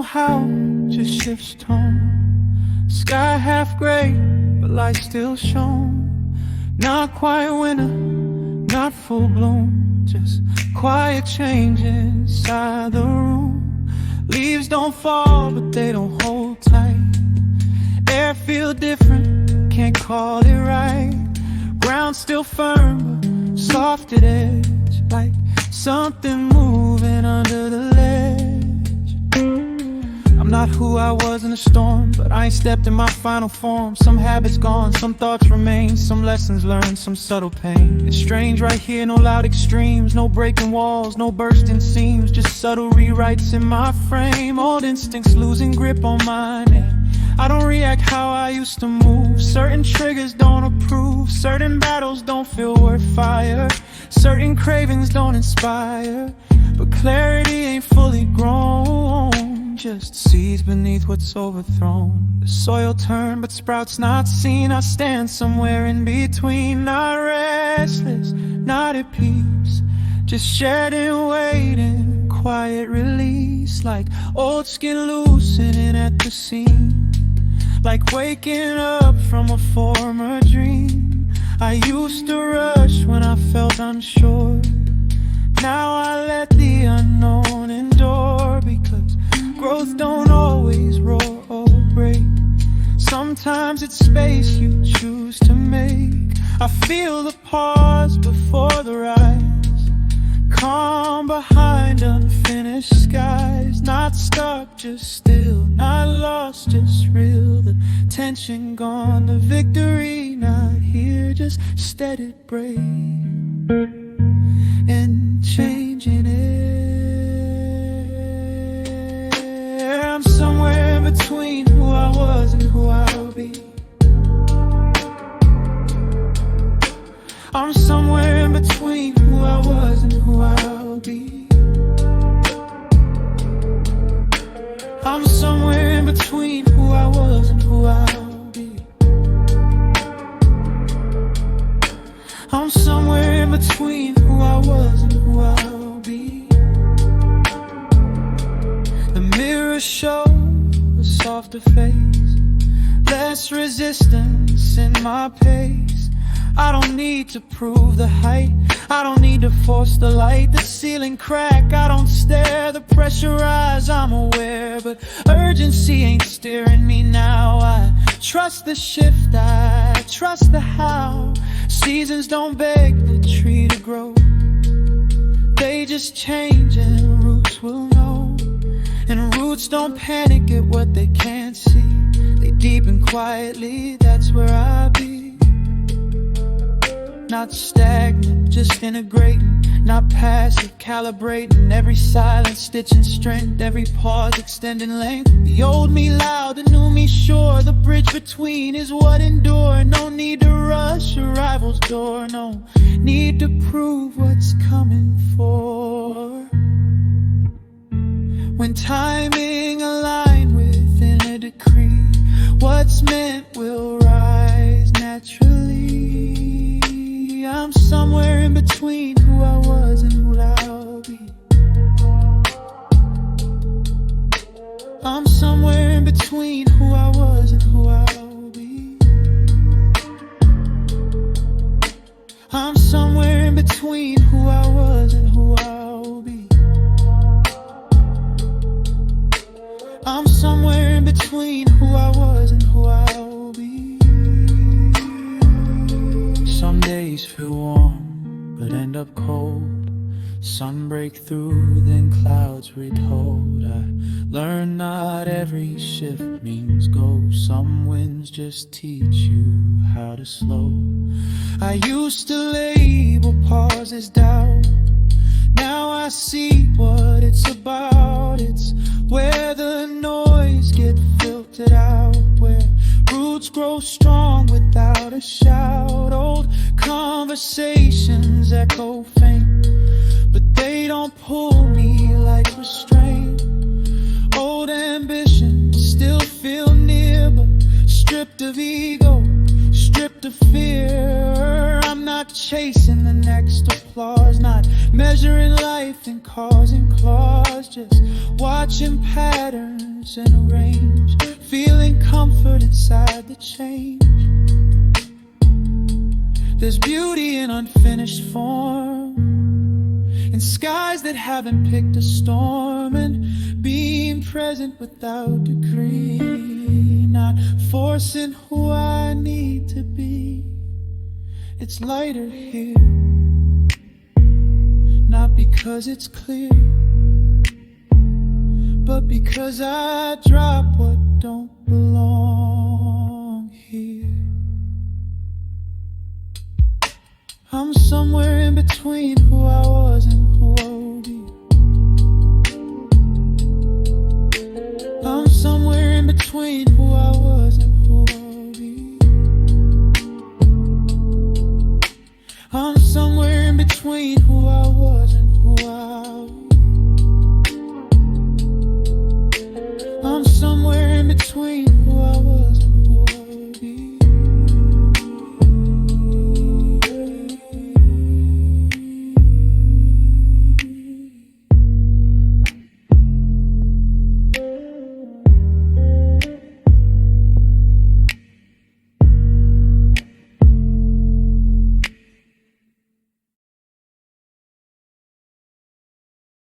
how, just shifts tone. Sky half gray, but light still shone. Not quite winter, not full bloom, just quiet change inside the room. Leaves don't fall, but they don't hold tight. Air feel different, can't call it right. Ground still firm, but soft at edge, like something moving under the ledge. I'm not who I was in the storm, but I ain't stepped in my final form. Some habits gone, some thoughts remain, some lessons learned, some subtle pain. It's strange right here, no loud extremes, no breaking walls, no bursting seams, just subtle rewrites in my frame. Old instincts losing grip on my name. I don't react how I used to move. Certain triggers don't approve. Certain battles don't feel worth fire. Certain cravings don't inspire. But clarity ain't fully grown, just seeds beneath what's overthrown. The soil turned, but sprouts not seen. I stand somewhere in between. Not restless, not at peace, just shedding weight in quiet release. Like old skin loosening at the seam, like waking up from a former dream. I used to rush when I felt unsure. Now I let the unknown endure, because growth don't always roar or break. Sometimes it's space you choose to make. I feel the pause before the rise, calm behind unfinished skies. Not stuck, just still, not lost, just real. The tension gone, the victory not here, just steady, brave, and changing it. I'm somewhere in between who I was and who I'll be. I'm somewhere in between who I was and who I'll be. I'm somewhere in between who I was and who I'll be. I'm somewhere in between who I was and who I'll be. The mirror shows a softer face, less resistance in my pace. I don't need to prove the height, I don't need to force the light. The ceiling crack, I don't stare, the pressure rise, I'm aware. But urgency ain't steering me now. I trust the shift, I trust the how. Seasons don't beg the tree to grow, they just change and roots will know. And roots don't panic at what they can't see, they deepen quietly, that's where I be. Not stagnant, just integrating, not passive, calibrating. Every silence stitching strength, every pause extending length. The old me loud, the new me sure. The bridge between is what endure. No need to rush a rival's door, no need to prove what's coming for. When timing aligned within a decree, what's meant will rise naturally. I'm somewhere in between who I was and who I'll be. I'm somewhere in between who I was and who I'll be. I'm somewhere in between who I was and who I'll be. I'm somewhere in between who I was and who I'll be. Some days feel warm, but end up cold. Sun break through, then clouds withhold. I learn not every shift means go. Some winds just teach you how to slow. I used to label pause as doubt, now I see what it's about. It's where the noise gets filtered out, where roots grow strong without a shout. Old conversations echo faint, but they don't pull me like restraint. Old ambitions still feel near, but stripped of ego, stripped of fear. I'm not chasing the next applause, not measuring life in cause and claws, just watching patterns patterns and arrange, feeling comfort inside the change. There's beauty in unfinished form, in skies that haven't picked a storm, and being present without decree, not forcing who I need to be. It's lighter here, not because it's clear, but because I drop what don't belong here. I'm somewhere in between who I was and who I'll be. I'm somewhere in between who